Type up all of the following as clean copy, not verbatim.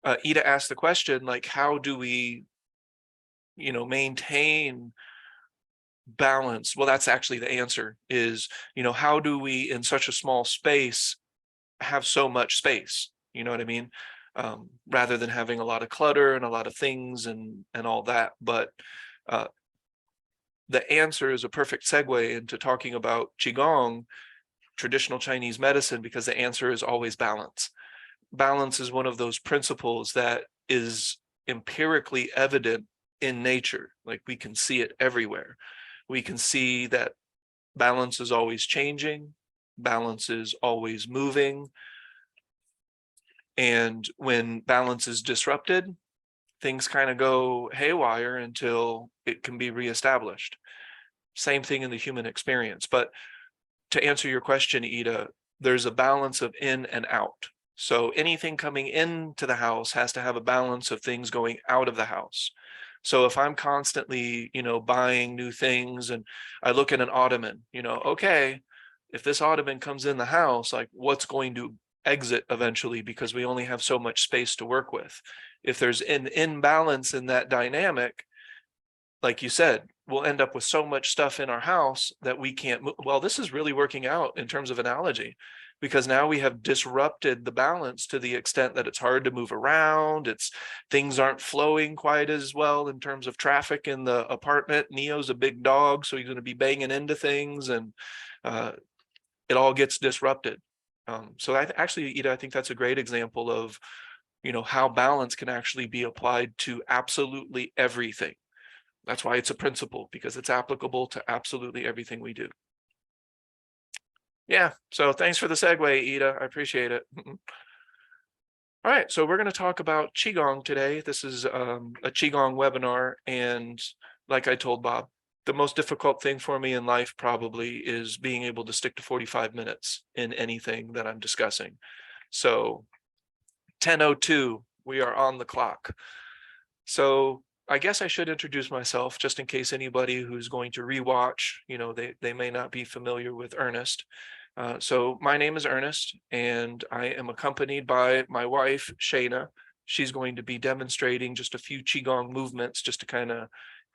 Ida asked the question, like, how do we, maintain balance? Well, that's actually the answer is, how do we in such a small space have so much space? You know what I mean? Rather than having a lot of clutter and a lot of things and all that. But the answer is a perfect segue into talking about Qi Gong, traditional Chinese medicine, because the answer is always balance. Balance is one of those principles that is empirically evident in nature. Like, we can see it everywhere. We can see that balance is always changing, balance is always moving. And when balance is disrupted, things kind of go haywire until it can be reestablished. Same thing in the human experience. But to answer your question, Ida, there's a balance of in and out. So anything coming into the house has to have a balance of things going out of the house. So if I'm constantly, buying new things, and I look at an ottoman, okay, if this ottoman comes in the house, like, what's going to exit eventually, because we only have so much space to work with. If there's an imbalance in that dynamic, like you said, we'll end up with so much stuff in our house that we can't move. Well, this is really working out in terms of analogy, because now we have disrupted the balance to the extent that it's hard to move around. Things aren't flowing quite as well in terms of traffic in the apartment. Neo's a big dog, so he's going to be banging into things, and it all gets disrupted. So actually, Ida, I think that's a great example of, how balance can actually be applied to absolutely everything. That's why it's a principle, because it's applicable to absolutely everything we do. Yeah, so thanks for the segue, Ida. I appreciate it. All right, so we're going to talk about Qi Gong today. This is a Qi Gong webinar, and like I told Bob, the most difficult thing for me in life probably is being able to stick to 45 minutes in anything that I'm discussing. So 10:02, we are on the clock. So I guess I should introduce myself, just in case anybody who's going to rewatch, they may not be familiar with Ernest. So my name is Ernest, and I am accompanied by my wife, Shayna. She's going to be demonstrating just a few Qigong movements just to kind of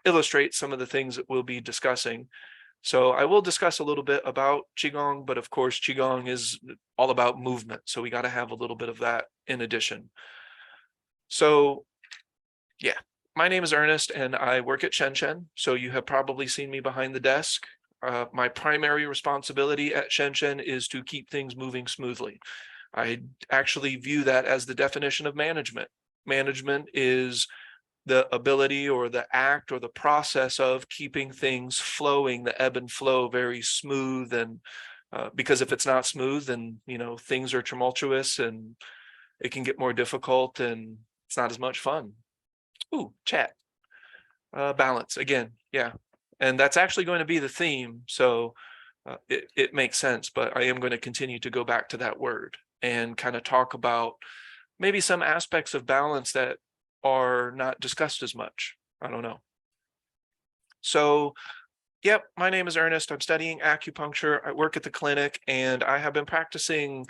illustrate some of the things that we'll be discussing. So I will discuss a little bit about Qigong, but of course, Qigong is all about movement. So we got to have a little bit of that in addition. So yeah, my name is Ernest, and I work at Shen Shen. So you have probably seen me behind the desk. My primary responsibility at Shen Shen is to keep things moving smoothly. I actually view that as the definition of management. Management is the ability or the act or the process of keeping things flowing, the ebb and flow, very smooth. And because if it's not smooth, then things are tumultuous and it can get more difficult and it's not as much fun. Ooh, chat. Balance again, yeah. And that's actually going to be the theme, so it makes sense, but I am going to continue to go back to that word and kind of talk about maybe some aspects of balance that are not discussed as much. I don't know. So, yep, my name is Ernest. I'm studying acupuncture. I work at the clinic, and I have been practicing.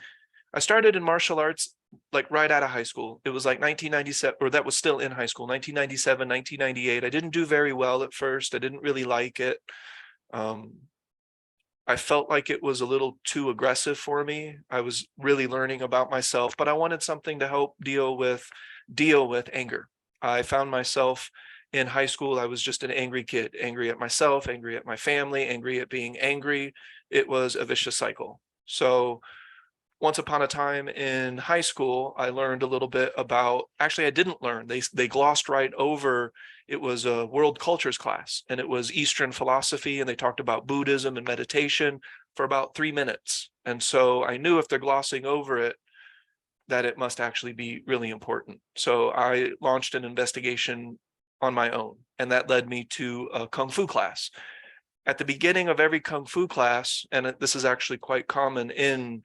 I started in martial arts like right out of high school. It was like 1997, or that was still in high school, 1997, 1998. I didn't do very well at first. I didn't really like it. I felt like it was a little too aggressive for me. I was really learning about myself, but I wanted something to help deal with anger. I found myself in high school, I was just an angry kid, angry at myself, angry at my family, angry at being angry. It was a vicious cycle. So once upon a time in high school, I learned a little bit about, actually I didn't learn, they glossed right over, it was a world cultures class, and it was Eastern philosophy, and they talked about Buddhism and meditation for about 3 minutes. And so I knew if they're glossing over it, that it must actually be really important. So I launched an investigation on my own, and that led me to a Kung Fu class. At the beginning of every Kung Fu class, and this is actually quite common in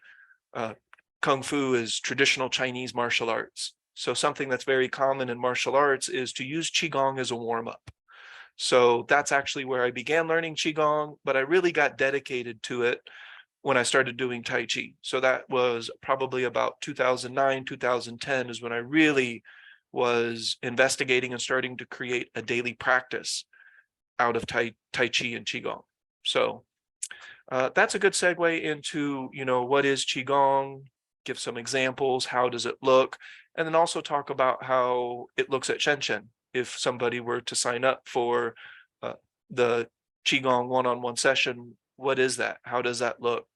Kung Fu is traditional Chinese martial arts. So something that's very common in martial arts is to use Qigong as a warm-up. So that's actually where I began learning Qigong, but I really got dedicated to it when I started doing Tai Chi. So that was probably about 2009, 2010 is when I really was investigating and starting to create a daily practice out of Tai Chi and Qi Gong. So that's a good segue into, what is Qi Gong, give some examples, how does it look, and then also talk about how it looks at Shen Shen. If somebody were to sign up for the Qi Gong one-on-one session, what is that? How does that look?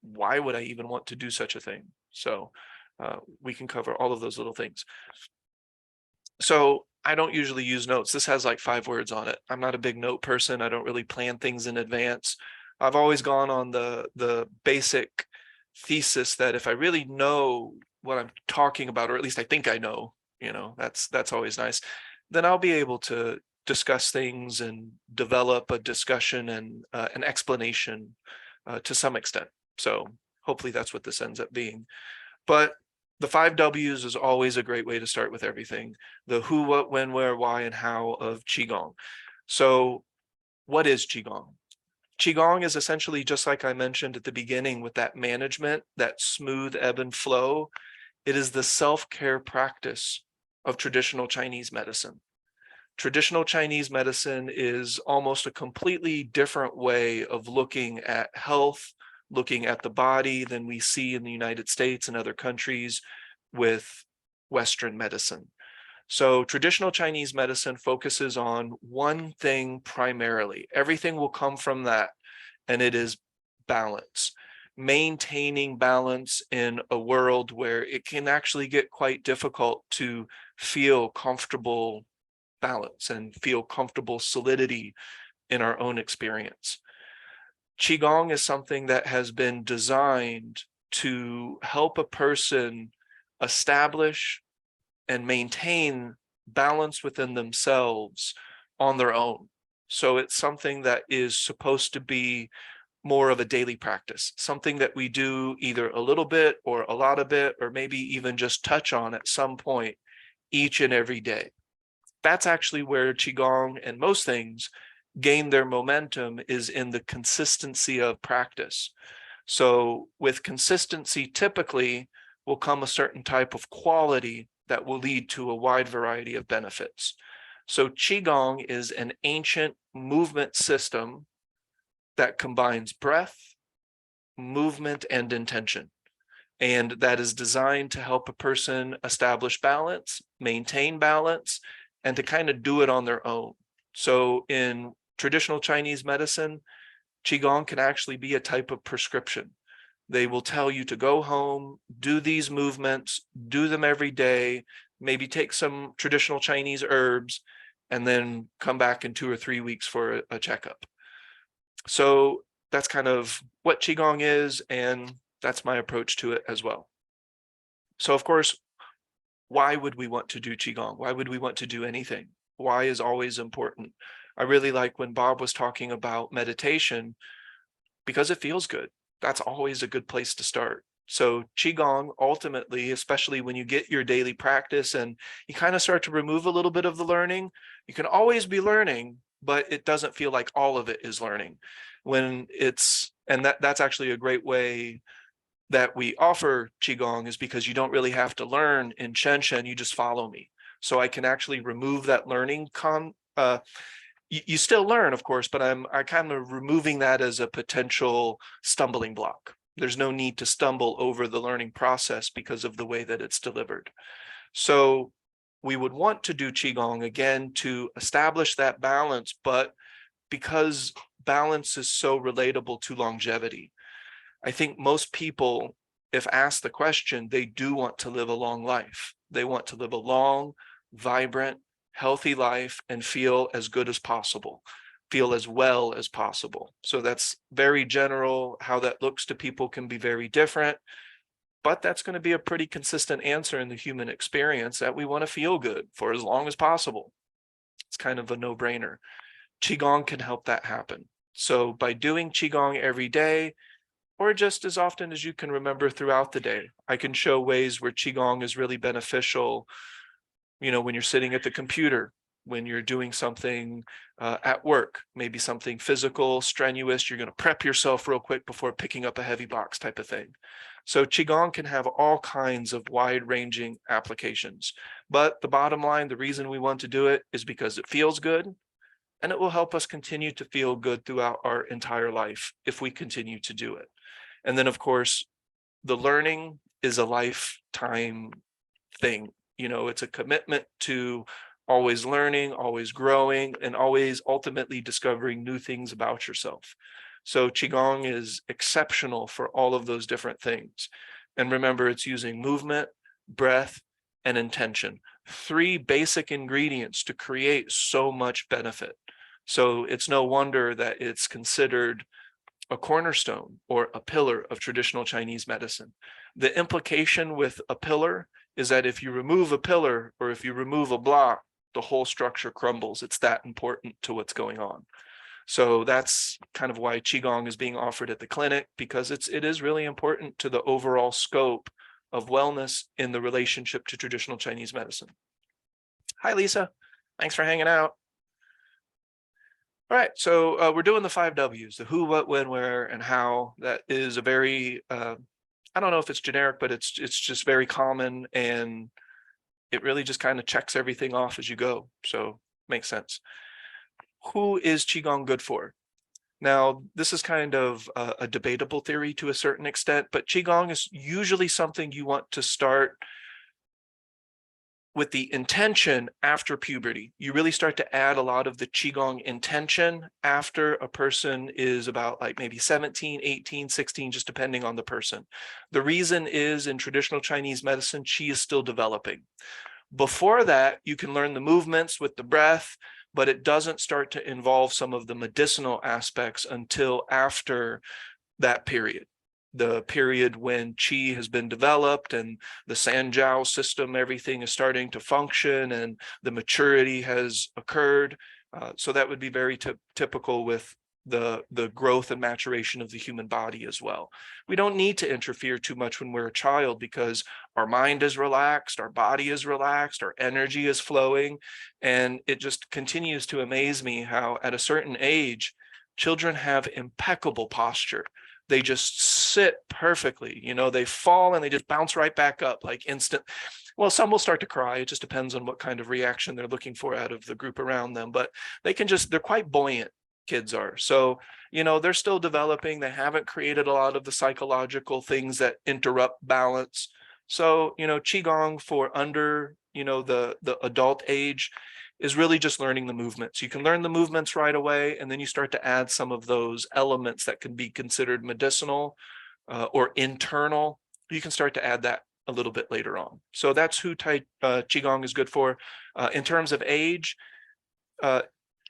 Why would I even want to do such a thing? So we can cover all of those little things. So I don't usually use notes. This has like 5 words on it. I'm not a big note person. I don't really plan things in advance. I've always gone on the basic thesis that if I really know what I'm talking about, or at least I think I know, that's always nice, then I'll be able to discuss things and develop a discussion and an explanation to some extent. So hopefully that's what this ends up being. But the 5 W's is always a great way to start with everything. The who, what, when, where, why, and how of Qi Gong. So what is Qi Gong? Qi Gong is essentially, just like I mentioned at the beginning with that management, that smooth ebb and flow. It is the self-care practice of traditional Chinese medicine. Traditional Chinese medicine is almost a completely different way of looking at health, looking at the body than we see in the United States and other countries with Western medicine. So traditional Chinese medicine focuses on one thing primarily. Everything will come from that, and it is balance. Maintaining balance in a world where it can actually get quite difficult to feel comfortable balance and feel comfortable solidity in our own experience. Qigong is something that has been designed to help a person establish and maintain balance within themselves on their own. So it's something that is supposed to be more of a daily practice, something that we do either a little bit or a lot of it, or maybe even just touch on at some point each and every day. That's actually where Qigong and most things gain their momentum, is in the consistency of practice. So with consistency, typically will come a certain type of quality that will lead to a wide variety of benefits. So Qigong is an ancient movement system that combines breath, movement, and intention. And that is designed to help a person establish balance, maintain balance, and to kind of do it on their own. So in traditional Chinese medicine, Qigong can actually be a type of prescription. They will tell you to go home, do these movements, do them every day, maybe take some traditional Chinese herbs, and then come back in 2 or 3 weeks for a checkup. So that's kind of what Qigong is, and that's my approach to it as well. So of course, why would we want to do Qigong? Why would we want to do anything? Why is always important. I really like when Bob was talking about meditation, because it feels good. That's always a good place to start. So Qigong, ultimately, especially when you get your daily practice and you kind of start to remove a little bit of the learning, you can always be learning, but it doesn't feel like all of it is learning. And that's actually a great way that we offer Qigong, is because you don't really have to learn in Shen Shen, you just follow me. So I can actually remove that learning you still learn, of course, but I'm kind of removing that as a potential stumbling block. There's no need to stumble over the learning process because of the way that it's delivered. So we would want to do Qigong, again, to establish that balance, but because balance is so relatable to longevity, I think most people, if asked the question, they do want to live a long life. They want to live a long, vibrant, healthy life and feel as good as possible, feel as well as possible. So that's very general. How that looks to people can be very different, but that's going to be a pretty consistent answer in the human experience, that we want to feel good for as long as possible. It's kind of a no-brainer. Qigong can help that happen. So by doing Qigong every day, or just as often as you can remember throughout the day, I can show ways where Qigong is really beneficial. When you're sitting at the computer, when you're doing something at work, maybe something physical, strenuous, you're going to prep yourself real quick before picking up a heavy box type of thing. So Qigong can have all kinds of wide-ranging applications. But the bottom line, the reason we want to do it is because it feels good, and it will help us continue to feel good throughout our entire life if we continue to do it. And then, of course, the learning is a lifetime thing. You know, it's a commitment to always learning, always growing, and always ultimately discovering new things about yourself. So Qigong is exceptional for all of those different things. And remember, it's using movement, breath, and intention. 3 basic ingredients to create so much benefit. So it's no wonder that it's considered a cornerstone or a pillar of traditional Chinese medicine. The implication with a pillar is that if you remove a pillar or if you remove a block, the whole structure crumbles. It's that important to what's going on. So that's kind of why Qigong is being offered at the clinic, because it is really important to the overall scope of wellness in the relationship to traditional Chinese medicine. Hi, Lisa. Thanks for hanging out. All right, so we're doing the 5 W's, the who, what, when, where, and how. That is a very, I don't know if it's generic, but it's just very common, and it really just kind of checks everything off as you go. So makes sense. Who is Qigong good for? Now, this is kind of a debatable theory to a certain extent, but Qigong is usually something you want to start with the intention after puberty. You really start to add a lot of the Qigong intention after a person is about like maybe 17, 18, 16, just depending on the person. The reason is in traditional Chinese medicine, Qi is still developing. Before that, you can learn the movements with the breath, but it doesn't start to involve some of the medicinal aspects until after that period. The period when Qi has been developed and the Sanjiao system, everything is starting to function and the maturity has occurred. So that would be very typical with the growth and maturation of the human body as well. We don't need to interfere too much when we're a child because our mind is relaxed, our body is relaxed, our energy is flowing, and it just continues to amaze me how at a certain age, children have impeccable posture. They just sit perfectly, you know, they fall and they just bounce right back up like instant. Well, some will start to cry. It just depends on what kind of reaction they're looking for out of the group around them, but they can just, they're quite buoyant, kids are. So, you know, they're still developing. They haven't created a lot of the psychological things that interrupt balance. So, you know, Qigong for under, you know, the adult age is really just learning the movements. You can learn the movements right away, and then you start to add some of those elements that can be considered medicinal or internal. You can start to add that a little bit later on. So that's who Qigong is good for. In terms of age,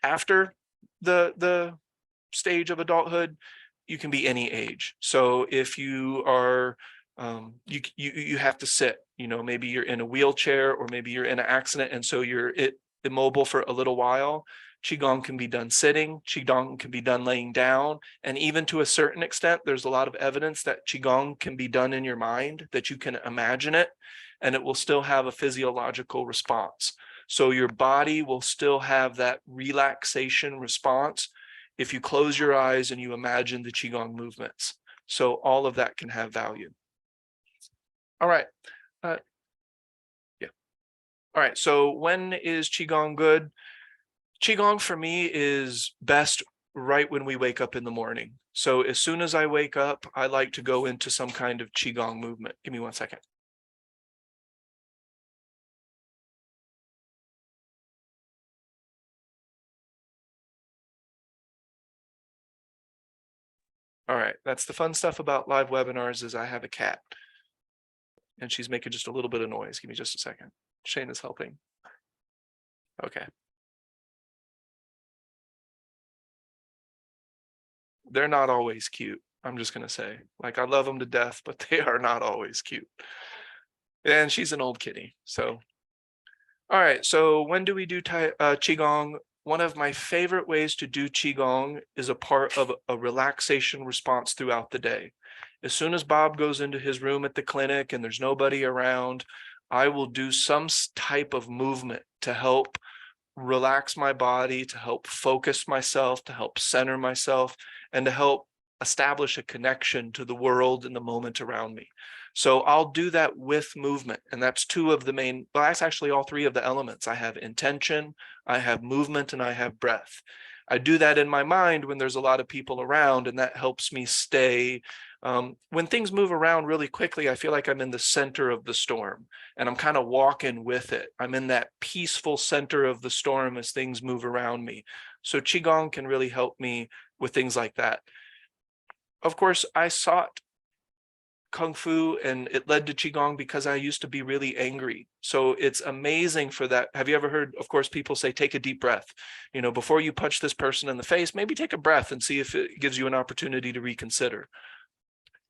after the stage of adulthood, you can be any age. So if you are, you have to sit, you know, maybe you're in a wheelchair or maybe you're in an accident and so you're immobile for a little while, Qigong can be done sitting, Qigong can be done laying down, and even to a certain extent, there's a lot of evidence that Qigong can be done in your mind, that you can imagine it, and it will still have a physiological response. So your body will still have that relaxation response if you close your eyes and you imagine the Qigong movements. So all of that can have value. All right. All right, so when is Qigong good? Qigong for me is best right when we wake up in the morning. So as soon as I wake up, I like to go into some kind of Qigong movement. Give me 1 second. All right, that's the fun stuff about live webinars is I have a cat and she's making just a little bit of noise. Give me just a second. Shane is helping. Okay. They're not always cute. I'm just going to say, like, I love them to death, but they are not always cute. And she's an old kitty. So, all right. So when do we do Qigong? One of my favorite ways to do Qigong is a part of a relaxation response throughout the day. As soon as Bob goes into his room at the clinic and there's nobody around, I will do some type of movement to help relax my body, to help focus myself, to help center myself, and to help establish a connection to the world and the moment around me. So I'll do that with movement. And that's two of the main, well, that's actually all three of the elements. I have intention, I have movement, and I have breath. I do that in my mind when there's a lot of people around, and that helps me stay. When things move around really quickly, I feel like I'm in the center of the storm and I'm kind of walking with it. I'm in that peaceful center of the storm as things move around me. So Qigong can really help me with things like that. Of course, I sought Kung Fu and it led to Qigong because I used to be really angry. So it's amazing for that. Have you ever heard, of course, people say, take a deep breath, before you punch this person in the face, maybe take a breath and see if it gives you an opportunity to reconsider.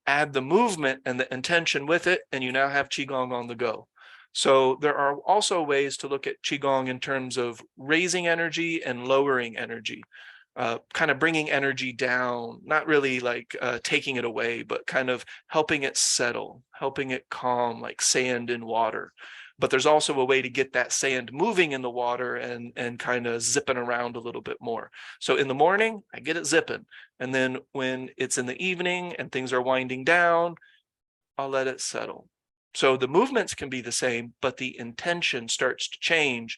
Add the movement and the intention with it, and you now have Qigong on the go. So there are also ways to look at Qigong in terms of raising energy and lowering energy, kind of bringing energy down, not really like taking it away, but kind of helping it settle, helping it calm, like sand in water. But there's also a way to get that sand moving in the water and kind of zipping around a little bit more. So in the morning, I get it zipping. And then when it's in the evening and things are winding down, I'll let it settle. So the movements can be the same, but the intention starts to change,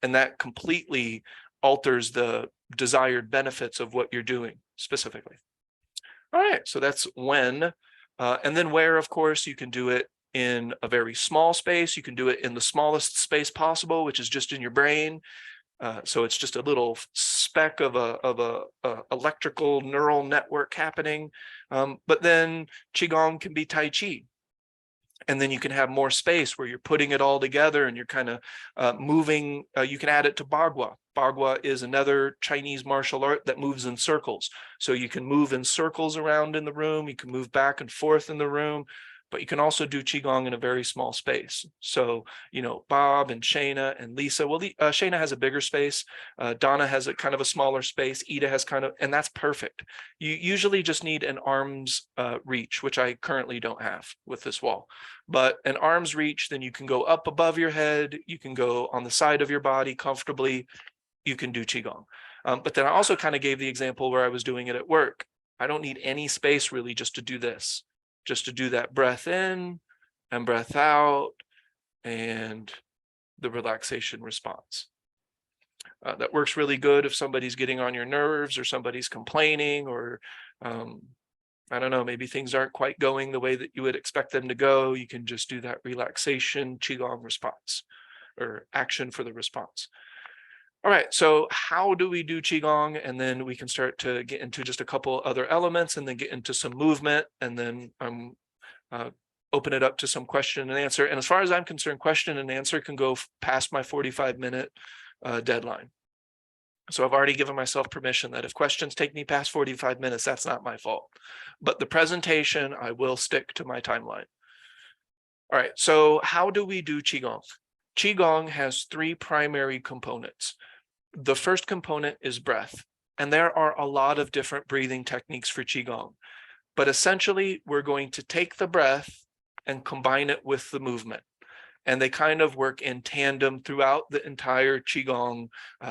and that completely alters the desired benefits of what you're doing specifically. All right, so that's when. And then where, of course, you can do it in a very small space. You can do it in the smallest space possible, which is just in your brain. So it's just a little speck of a electrical neural network happening. But then Qigong can be Tai Chi. And then you can have more space where you're putting it all together and you're kind of moving. You can add it to Bagua. Bagua is another Chinese martial art that moves in circles. So you can move in circles around in the room. You can move back and forth in the room. But you can also do Qigong in a very small space. So, Bob and Shayna and Lisa, well, Shayna has a bigger space. Donna has a kind of a smaller space. Ida has and that's perfect. You usually just need an arm's reach, which I currently don't have with this wall. But an arm's reach, then you can go up above your head. You can go on the side of your body comfortably. You can do Qigong. But then I also kind of gave the example where I was doing it at work. I don't need any space really just to do this. Just to do that breath in and breath out and the relaxation response. That works really good if somebody's getting on your nerves or somebody's complaining or, I don't know, maybe things aren't quite going the way that you would expect them to go. You can just do that relaxation Qigong response or action for the response. All right, so how do we do Qigong? And then we can start to get into just a couple other elements and then get into some movement and then open it up to some question and answer. And as far as I'm concerned, question and answer can go past my 45-minute deadline. So I've already given myself permission that if questions take me past 45 minutes, that's not my fault. But the presentation, I will stick to my timeline. All right, so how do we do Qigong? Qigong has three primary components. The first component is breath, and there are a lot of different breathing techniques for Qigong. But essentially, we're going to take the breath and combine it with the movement. And they kind of work in tandem throughout the entire Qigong.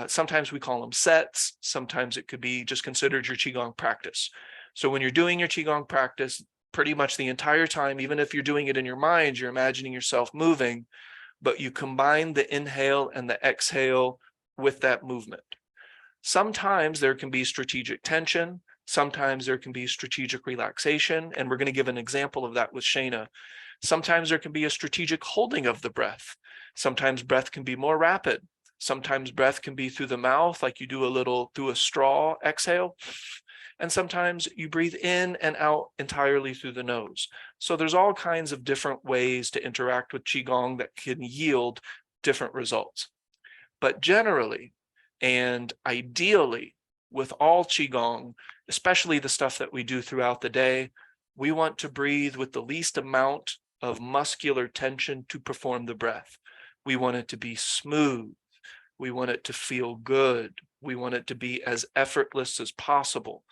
Sometimes we call them sets. Sometimes it could be just considered your Qigong practice. So when you're doing your Qigong practice, pretty much the entire time, even if you're doing it in your mind, you're imagining yourself moving, but you combine the inhale and the exhale with that movement. Sometimes there can be strategic tension. Sometimes there can be strategic relaxation. And we're going to give an example of that with Shayna. Sometimes there can be a strategic holding of the breath. Sometimes breath can be more rapid. Sometimes breath can be through the mouth, like you do a little through a straw exhale. And sometimes you breathe in and out entirely through the nose. So there's all kinds of different ways to interact with Qigong that can yield different results. But generally, and ideally, with all Qigong, especially the stuff that we do throughout the day, we want to breathe with the least amount of muscular tension to perform the breath. We want it to be smooth. We want it to feel good. We want it to be as effortless as possible,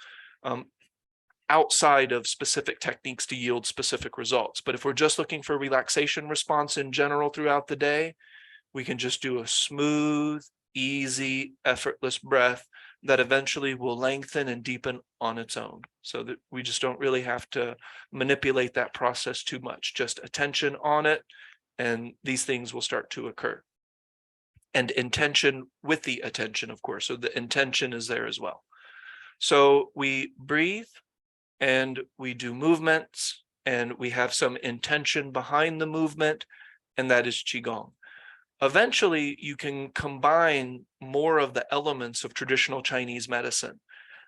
outside of specific techniques to yield specific results. But if we're just looking for relaxation response in general throughout the day, we can just do a smooth, easy, effortless breath that eventually will lengthen and deepen on its own, so that we just don't really have to manipulate that process too much. Just attention on it, and these things will start to occur. And intention with the attention, of course. So the intention is there as well. So we breathe and we do movements and we have some intention behind the movement, and that is Qigong. Eventually, you can combine more of the elements of traditional Chinese medicine.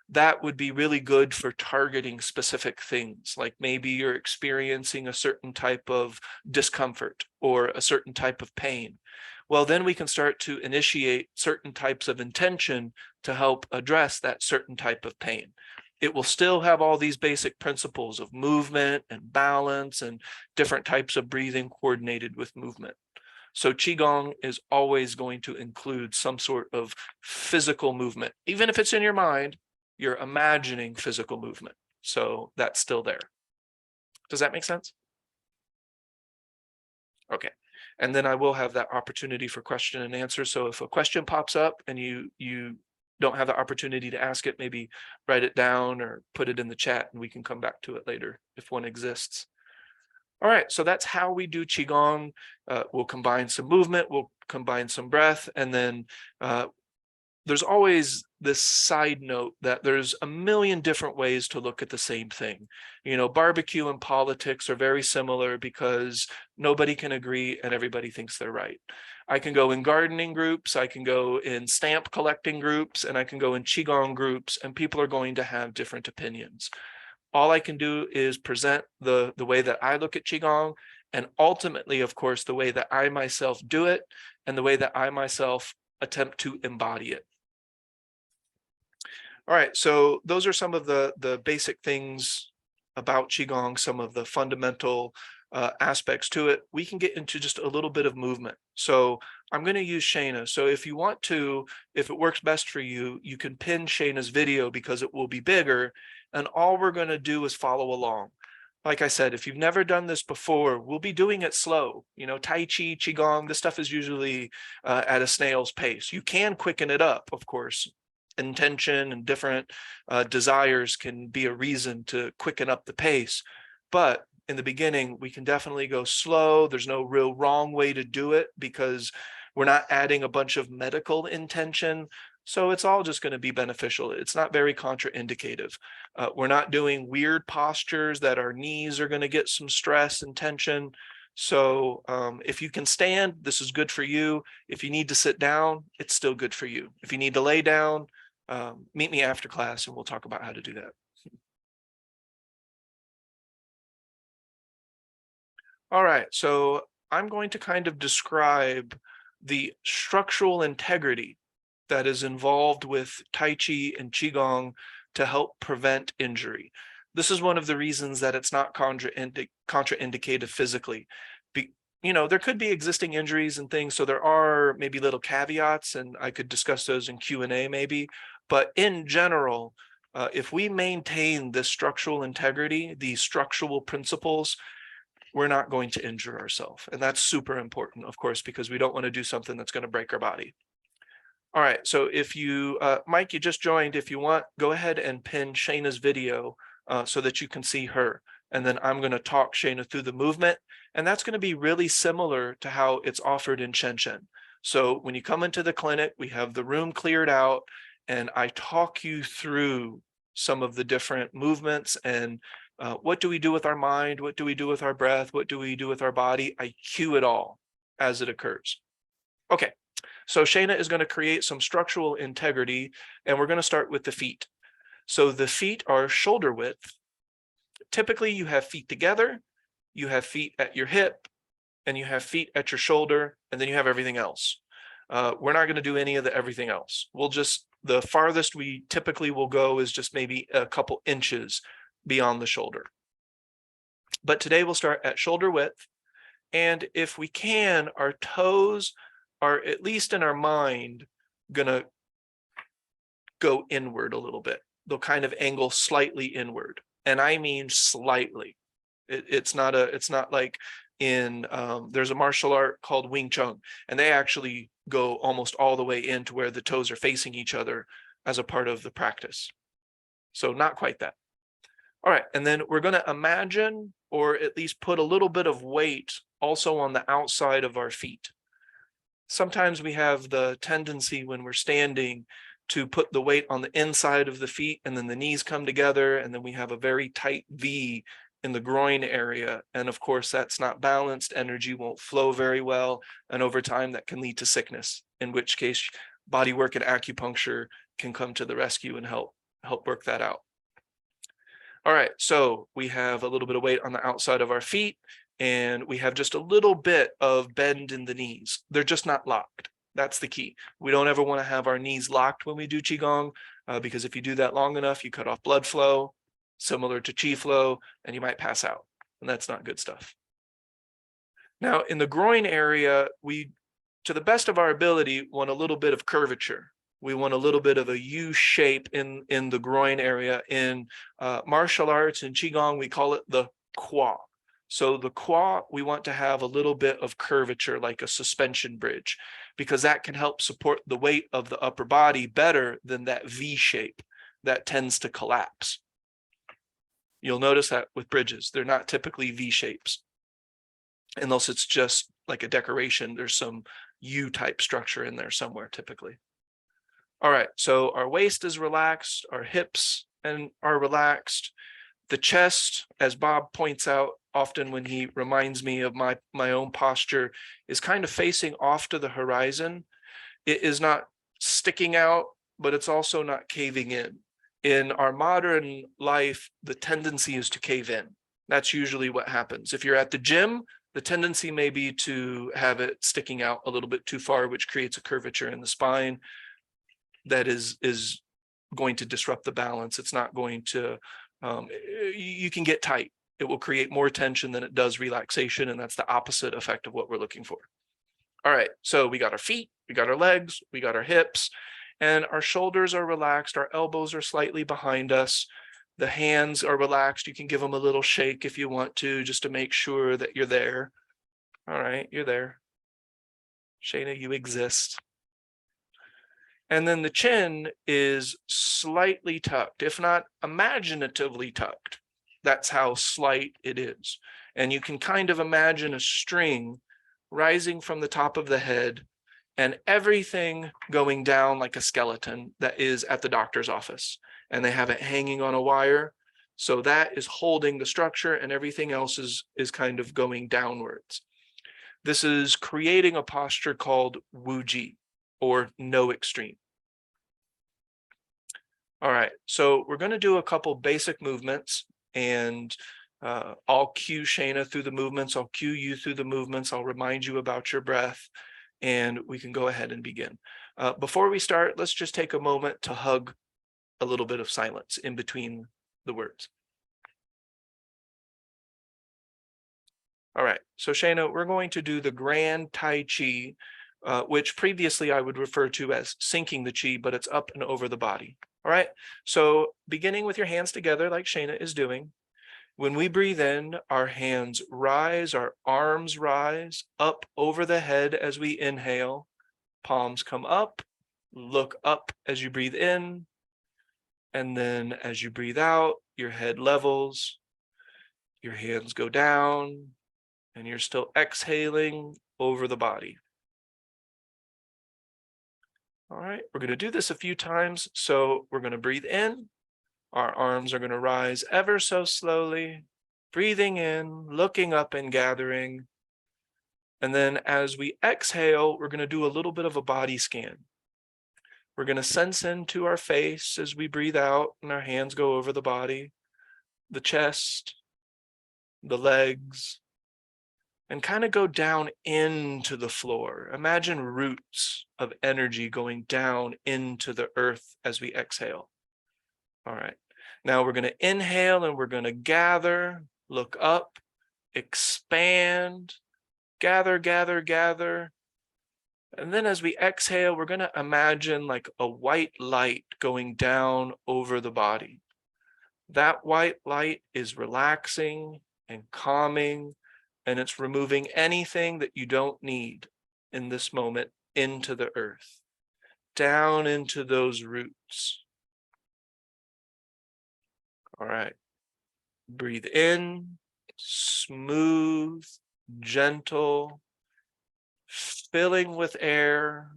That would be really good for targeting specific things, like maybe you're experiencing a certain type of discomfort or a certain type of pain. Well, then we can start to initiate certain types of intention to help address that certain type of pain. It will still have all these basic principles of movement and balance and different types of breathing coordinated with movement. So Qigong is always going to include some sort of physical movement. Even if it's in your mind, you're imagining physical movement. So that's still there. Does that make sense? Okay. And then I will have that opportunity for question and answer. So if a question pops up and you don't have the opportunity to ask it, maybe write it down or put it in the chat and we can come back to it later if one exists. All right, so that's how we do Qigong. We'll combine some movement, we'll combine some breath, and then there's always this side note that there's a million different ways to look at the same thing. You know, barbecue and politics are very similar because nobody can agree and everybody thinks they're right. I can go in gardening groups, I can go in stamp collecting groups, and I can go in Qigong groups, and people are going to have different opinions. All I can do is present the way that I look at Qigong, and ultimately, of course, the way that I myself do it and the way that I myself attempt to embody it. All right, so those are some of the basic things about Qigong, some of the fundamental aspects to it. We can get into just a little bit of movement. So I'm going to use Shayna. So if you want to, if it works best for you, you can pin Shayna's video because it will be bigger. And all we're going to do is follow along. Like I said, if you've never done this before, we'll be doing it slow. You know, Tai Chi, Qigong, this stuff is usually at a snail's pace. You can quicken it up, of course. Intention and different desires can be a reason to quicken up the pace. But in the beginning, we can definitely go slow. There's no real wrong way to do it because we're not adding a bunch of medical intention. So it's all just going to be beneficial. It's not very contraindicative. We're not doing weird postures that our knees are going to get some stress and tension. So if you can stand, this is good for you. If you need to sit down, it's still good for you. If you need to lay down, meet me after class and we'll talk about how to do that. All right, so I'm going to kind of describe the structural integrity that is involved with Tai Chi and Qigong to help prevent injury. This is one of the reasons that it's not contraindicated physically. You know, there could be existing injuries and things, so there are maybe little caveats, and I could discuss those in Q&A maybe. But in general, if we maintain this structural integrity, these structural principles, we're not going to injure ourselves. And that's super important, of course, because we don't want to do something that's going to break our body. All right, so if you, Mike, you just joined, if you want, go ahead and pin Shayna's video so that you can see her. And then I'm going to talk Shayna through the movement. And that's going to be really similar to how it's offered in Shen Shen. So when you come into the clinic, we have the room cleared out and I talk you through some of the different movements and what do we do with our mind? What do we do with our breath? What do we do with our body? I cue it all as it occurs. Okay, so Shayna is going to create some structural integrity and we're going to start with the feet. So the feet are shoulder width. Typically you have feet together, you have feet at your hip, and you have feet at your shoulder, and then you have everything else. We're not going to do any of the everything else. We'll just, the farthest we typically will go is just maybe a couple inches beyond the shoulder. But today we'll start at shoulder width. And if we can, our toes are, at least in our mind, gonna go inward a little bit. They'll kind of angle slightly inward. And I mean slightly. It's not like in, there's a martial art called Wing Chun, and they actually go almost all the way into where the toes are facing each other as a part of the practice. So not quite that. All right, and then we're going to imagine, or at least put a little bit of weight also on the outside of our feet. Sometimes we have the tendency when we're standing to put the weight on the inside of the feet, and then the knees come together, and then we have a very tight V in the groin area. And of course, that's not balanced. Energy won't flow very well. And over time, that can lead to sickness, in which case body work and acupuncture can come to the rescue and help work that out. All right, so we have a little bit of weight on the outside of our feet, and we have just a little bit of bend in the knees. They're just not locked. That's the key. We don't ever want to have our knees locked when we do Qigong, because if you do that long enough, you cut off blood flow, similar to Qi flow, and you might pass out, and that's not good stuff. Now, in the groin area, we, to the best of our ability, want a little bit of curvature. We want a little bit of a U shape in the groin area. In martial arts and Qigong, we call it the Qua. So the Qua, we want to have a little bit of curvature, like a suspension bridge, because that can help support the weight of the upper body better than that V shape that tends to collapse. You'll notice that with bridges, they're not typically V shapes, unless it's just like a decoration. There's some U-type structure in there somewhere typically. All right, so our waist is relaxed, our hips are relaxed. The chest, as Bob points out often when he reminds me of my own posture, is kind of facing off to the horizon. It is not sticking out, but it's also not caving in. In our modern life, the tendency is to cave in. That's usually what happens. If you're at the gym, the tendency may be to have it sticking out a little bit too far, which creates a curvature in the spine that is going to disrupt the balance. It's not going to, you can get tight. It will create more tension than it does relaxation, and that's the opposite effect of what we're looking for. All right, so we got our feet, we got our legs, we got our hips, and our shoulders are relaxed. Our elbows are slightly behind us. The hands are relaxed. You can give them a little shake if you want to, just to make sure that you're there. All right, you're there. Shayna, you exist. And then the chin is slightly tucked, if not imaginatively tucked. That's how slight it is. And you can kind of imagine a string rising from the top of the head and everything going down like a skeleton that is at the doctor's office. And they have it hanging on a wire. So that is holding the structure, and everything else is kind of going downwards. This is creating a posture called Wuji, or no extreme. All right, so we're going to do a couple basic movements, and I'll cue Shayna through the movements. I'll cue you through the movements. I'll remind you about your breath, and we can go ahead and begin. Before we start, let's just take a moment to hug a little bit of silence in between the words. All right, so Shayna, we're going to do the Grand Tai Chi, which previously I would refer to as sinking the Qi, but it's up and over the body. All right, so beginning with your hands together like Shayna is doing. When we breathe in, our hands rise, our arms rise up over the head as we inhale. Palms come up, look up as you breathe in. And then as you breathe out, your head levels, your hands go down, and you're still exhaling over the body. All right, we're going to do this a few times. So we're going to breathe in. Our arms are going to rise ever so slowly, breathing in, looking up and gathering. And then as we exhale, we're going to do a little bit of a body scan. We're going to sense into our face as we breathe out, and our hands go over the body, the chest, the legs, and kind of go down into the floor. Imagine roots of energy going down into the earth as we exhale. All right. Now we're going to inhale, and we're going to gather, look up, expand, gather, gather, gather. And then as we exhale, we're going to imagine like a white light going down over the body. That white light is relaxing and calming and it's removing anything that you don't need in this moment into the earth, down into those roots. All right. Breathe in, smooth, gentle, filling with air.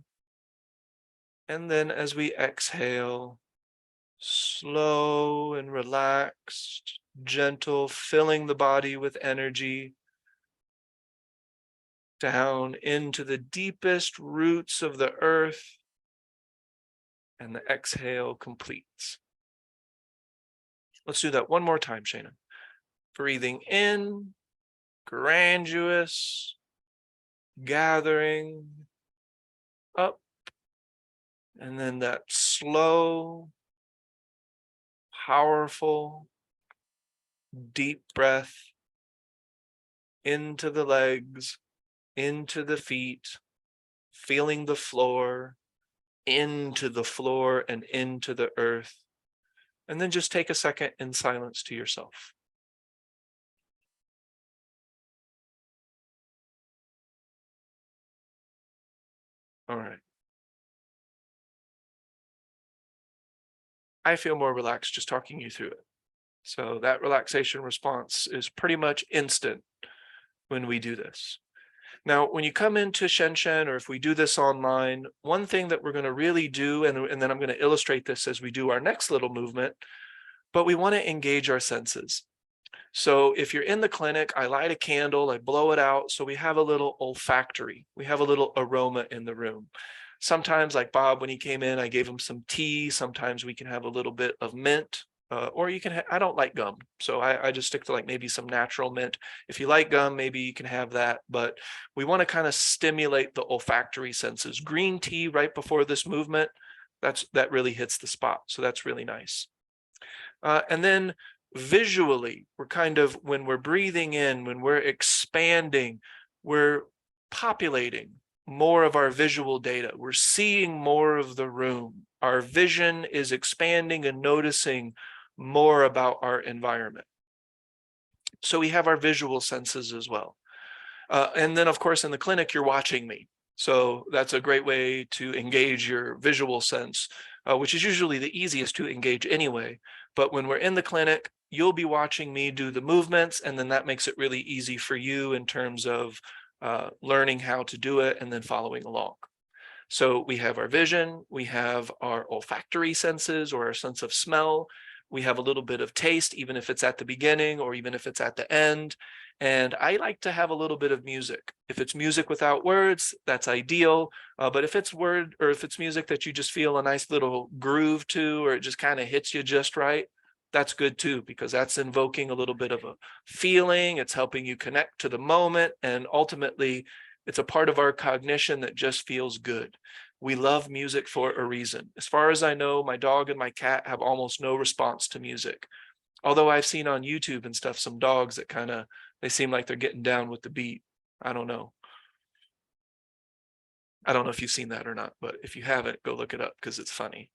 And then as we exhale, slow and relaxed, gentle, filling the body with energy down into the deepest roots of the earth, and the exhale completes. Let's do that one more time, Shana. Breathing in, grandiose, gathering up, and then that slow, powerful, deep breath into the legs, into the feet, feeling the floor, into the floor and into the earth. And then just take a second in silence to yourself. All right. I feel more relaxed just talking you through it. So that relaxation response is pretty much instant when we do this. Now, when you come into Shen Shen, or if we do this online, one thing that we're going to really do, and then I'm going to illustrate this as we do our next little movement, but we want to engage our senses. So if you're in the clinic, I light a candle, I blow it out, so we have a little olfactory, we have a little aroma in the room. Sometimes, like Bob, when he came in, I gave him some tea. Sometimes we can have a little bit of mint, or you can, I don't like gum, so I just stick to like maybe some natural mint. If you like gum, maybe you can have that, but we want to kind of stimulate the olfactory senses. Green tea right before this movement, that really hits the spot, so that's really nice. And then visually, we're kind of, when we're breathing in, when we're expanding, we're populating more of our visual data. We're seeing more of the room. Our vision is expanding and noticing more about our environment. So we have our visual senses as well. And then, of course, in the clinic, you're watching me. So that's a great way to engage your visual sense, which is usually the easiest to engage anyway. But when we're in the clinic, you'll be watching me do the movements, and then that makes it really easy for you in terms of learning how to do it and then following along. So we have our vision, we have our olfactory senses or our sense of smell, we have a little bit of taste, even if it's at the beginning or even if it's at the end. And I like to have a little bit of music. If it's music without words, that's ideal. But if it's word, or if it's music that you just feel a nice little groove to, or it just kind of hits you just right, that's good too, because that's invoking a little bit of a feeling. It's helping you connect to the moment. And ultimately, it's a part of our cognition that just feels good. We love music for a reason. As far as I know, my dog and my cat have almost no response to music. Although I've seen on YouTube and stuff, some dogs that kind of, they seem like they're getting down with the beat. I don't know. I don't know if you've seen that or not, but if you haven't, go look it up because it's funny.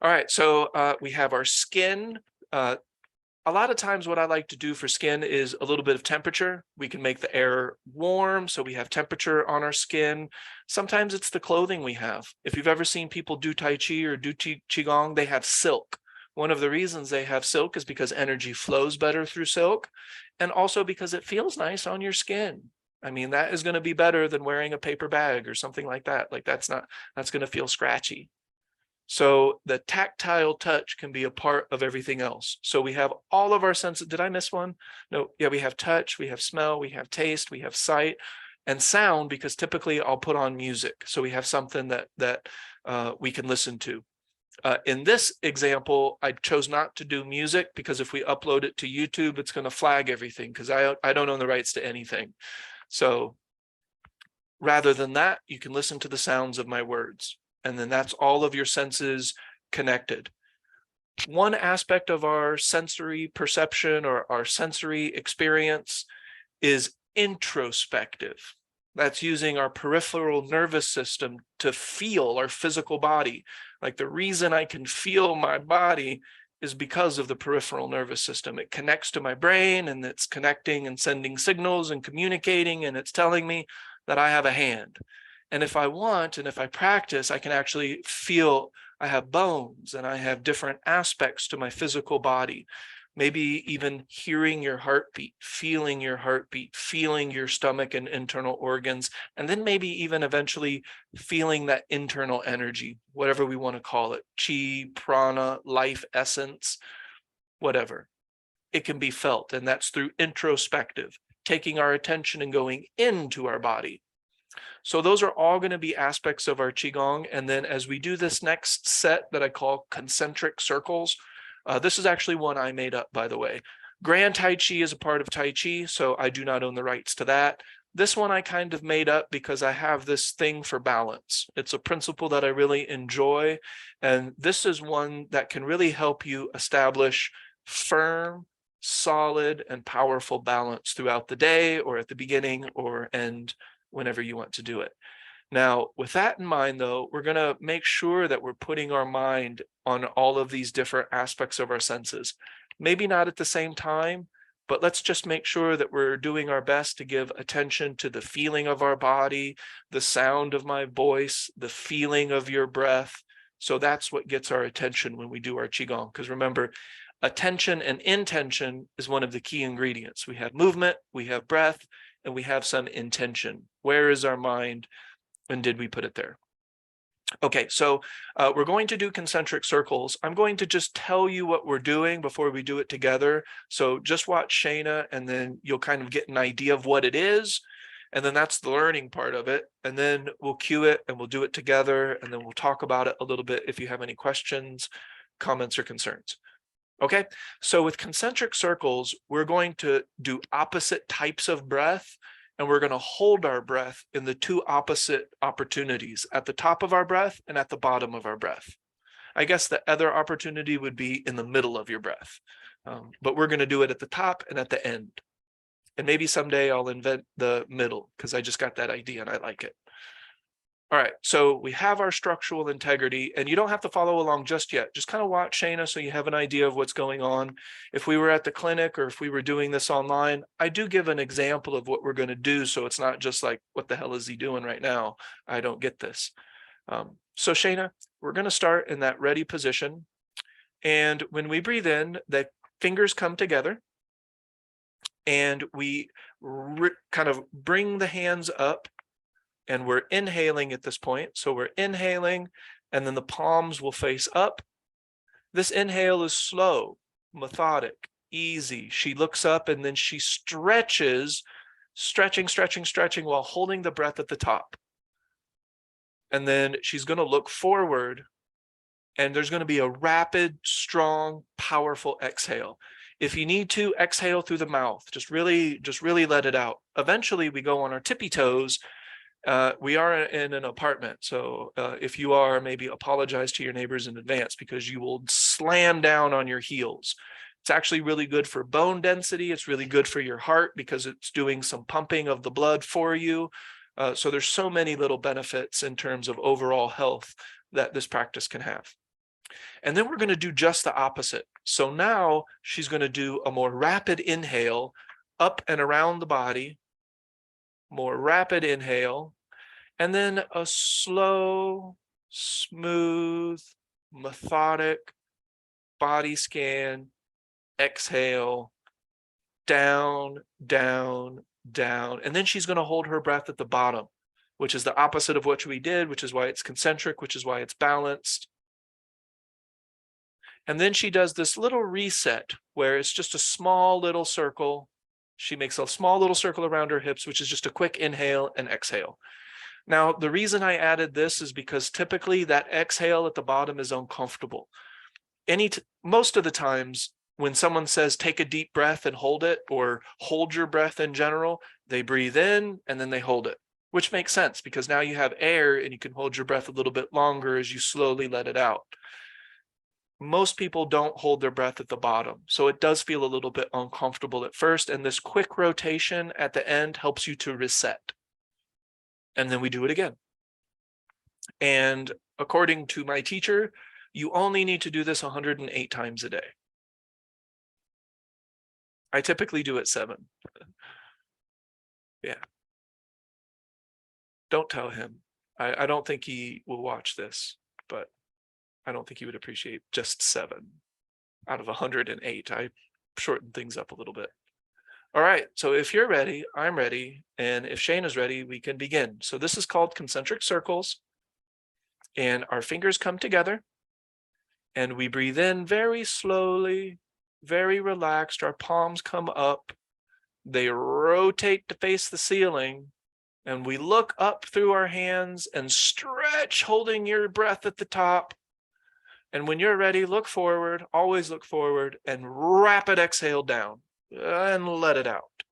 All right, so we have our skin. A lot of times what I like to do for skin is a little bit of temperature. We can make the air warm, so we have temperature on our skin. Sometimes it's the clothing we have. If you've ever seen people do Tai Chi or do Qi Gong, they have silk. One of the reasons they have silk is because energy flows better through silk, and also because it feels nice on your skin. I mean, that is going to be better than wearing a paper bag or something like that. Like that's going to feel scratchy. So the tactile touch can be a part of everything else. So we have all of our senses. Did I miss one? No. Yeah, we have touch, we have smell, we have taste, we have sight, and sound, because typically I'll put on music. So we have something that we can listen to. In this example, I chose not to do music because if we upload it to YouTube, it's going to flag everything because I don't own the rights to anything. So rather than that, you can listen to the sounds of my words. And then that's all of your senses connected. One aspect of our sensory perception or our sensory experience is introspective. That's using our peripheral nervous system to feel our physical body. Like the reason I can feel my body is because of the peripheral nervous system. It connects to my brain, and it's connecting and sending signals and communicating, and it's telling me that I have a hand. And if I want, and if I practice, I can actually feel I have bones and I have different aspects to my physical body. Maybe even hearing your heartbeat, feeling your stomach and internal organs, and then maybe even eventually feeling that internal energy, whatever we want to call it, chi, prana, life essence, whatever. It can be felt, and that's through introspective, taking our attention and going into our body. So those are all going to be aspects of our Qigong. And then as we do this next set that I call concentric circles, this is actually one I made up, by the way. Grand Tai Chi is a part of Tai Chi, so I do not own the rights to that. This one I kind of made up because I have this thing for balance. It's a principle that I really enjoy. And this is one that can really help you establish firm, solid, and powerful balance throughout the day, or at the beginning or end, whenever you want to do it. Now, with that in mind, though, we're going to make sure that we're putting our mind on all of these different aspects of our senses. Maybe not at the same time, but let's just make sure that we're doing our best to give attention to the feeling of our body, the sound of my voice, the feeling of your breath. So that's what gets our attention when we do our Qigong. Because remember, attention and intention is one of the key ingredients. We have movement, we have breath, and we have some intention. Where is our mind, and did we put it there? Okay, so we're going to do concentric circles. I'm going to just tell you what we're doing before we do it together. So just watch Shayna, and then you'll kind of get an idea of what it is. And then that's the learning part of it. And then we'll cue it and we'll do it together. And then we'll talk about it a little bit if you have any questions, comments, or concerns. Okay, so with concentric circles, we're going to do opposite types of breath, and we're going to hold our breath in the two opposite opportunities, at the top of our breath and at the bottom of our breath. I guess the other opportunity would be in the middle of your breath, but we're going to do it at the top and at the end. And maybe someday I'll invent the middle, because I just got that idea and I like it. All right, so we have our structural integrity, and you don't have to follow along just yet. Just kind of watch Shayna so you have an idea of what's going on. If we were at the clinic or if we were doing this online, I do give an example of what we're going to do, so it's not just like, what the hell is he doing right now? I don't get this. So Shayna, we're going to start in that ready position. And when we breathe in, the fingers come together, and we kind of bring the hands up. And we're inhaling at this point. So we're inhaling, and then the palms will face up. This inhale is slow, methodic, easy. She looks up, and then she stretches, stretching while holding the breath at the top. And then she's going to look forward, and there's going to be a rapid, strong, powerful exhale. If you need to, exhale through the mouth. Just really let it out. Eventually, we go on our tippy toes. We are in an apartment, so if you are, maybe apologize to your neighbors in advance, because you will slam down on your heels. It's actually really good for bone density. It's really good for your heart, because it's doing some pumping of the blood for you. So there's so many little benefits in terms of overall health that this practice can have. And then we're going to do just the opposite. So now she's going to do a more rapid inhale up and around the body, more rapid inhale, and then a slow, smooth, methodic body scan, exhale, down, down, down. And then she's going to hold her breath at the bottom, which is the opposite of what we did, which is why it's concentric, which is why it's balanced. And then she does this little reset where it's just a small little circle. She makes a small little circle around her hips, which is just a quick inhale and exhale. Now, the reason I added this is because typically that exhale at the bottom is uncomfortable. Most of the times when someone says take a deep breath and hold it, or hold your breath in general, they breathe in and then they hold it, which makes sense because now you have air and you can hold your breath a little bit longer as you slowly let it out. Most people don't hold their breath at the bottom, so it does feel a little bit uncomfortable at first, and this quick rotation at the end helps you to reset. And then we do it again. And according to my teacher, You only need to do this 108 times a day. I typically do it 7. Yeah. Don't tell him. I don't think he will watch this, but I don't think he would appreciate just 7 out of 108. I shortened things up a little bit. All right, so if you're ready, I'm ready, and if Shane is ready, we can begin. So this is called concentric circles, and our fingers come together, and we breathe in very slowly, very relaxed. Our palms come up, they rotate to face the ceiling, and we look up through our hands and stretch, holding your breath at the top. And when you're ready, look forward, always look forward, and rapid exhale down and let it out.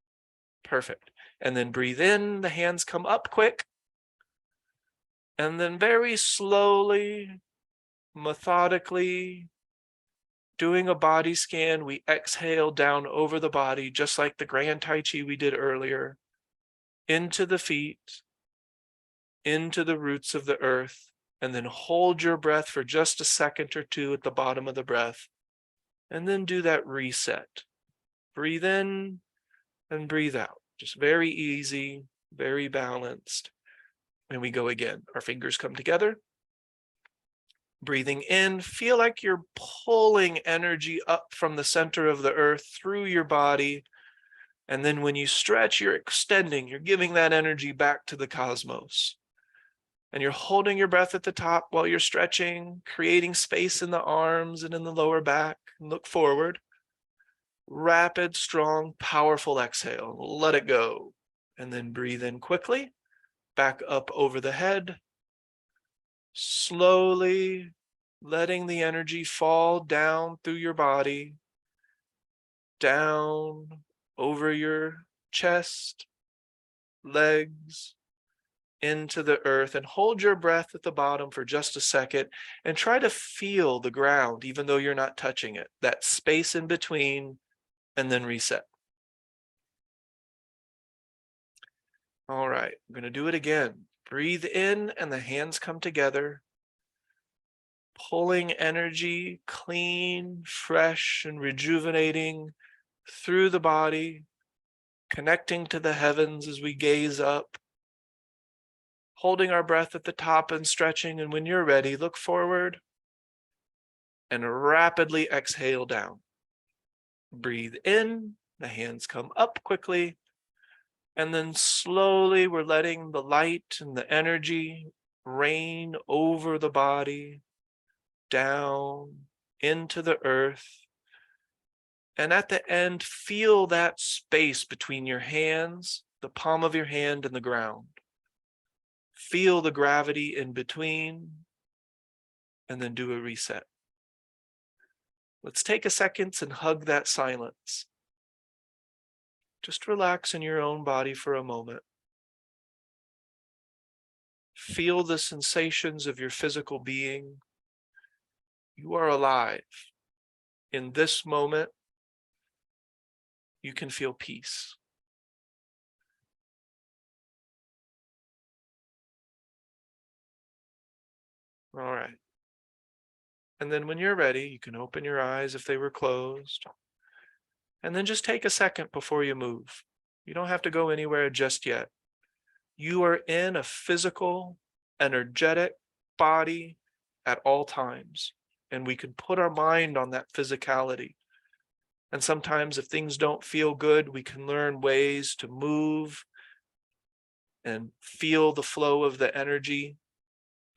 Perfect. And then breathe in, the hands come up quick. And then very slowly, methodically, doing a body scan, we exhale down over the body, just like the Grand Tai Chi we did earlier, into the feet, into the roots of the earth, and then hold your breath for just a second or two at the bottom of the breath, and then do that reset. Breathe in and breathe out. Just very easy, very balanced. And we go again. Our fingers come together. Breathing in, feel like you're pulling energy up from the center of the earth through your body. And then when you stretch, you're extending, you're giving that energy back to the cosmos. And you're holding your breath at the top while you're stretching, creating space in the arms and in the lower back. And look forward. Rapid, strong, powerful exhale. Let it go. And then breathe in quickly, back up over the head. Slowly letting the energy fall down through your body, down over your chest, legs, into the earth, and hold your breath at the bottom for just a second and try to feel the ground, even though you're not touching it, that space in between, and then reset. All right, I'm going to do it again. Breathe in and the hands come together, pulling energy, clean, fresh, and rejuvenating through the body, connecting to the heavens as we gaze up, holding our breath at the top and stretching. And when you're ready, look forward and rapidly exhale down. Breathe in, the hands come up quickly, and then slowly we're letting the light and the energy rain over the body, down into the earth. And at the end, feel that space between your hands, the palm of your hand and the ground. Feel the gravity in between, and then do a reset. Let's take a second and hug that silence. Just relax in your own body for a moment. Feel the sensations of your physical being. You are alive. In this moment, you can feel peace. All right. And then when you're ready, you can open your eyes if they were closed. And then just take a second before you move. You don't have to go anywhere just yet. You are in a physical, energetic body at all times. And we can put our mind on that physicality. And sometimes if things don't feel good, we can learn ways to move and feel the flow of the energy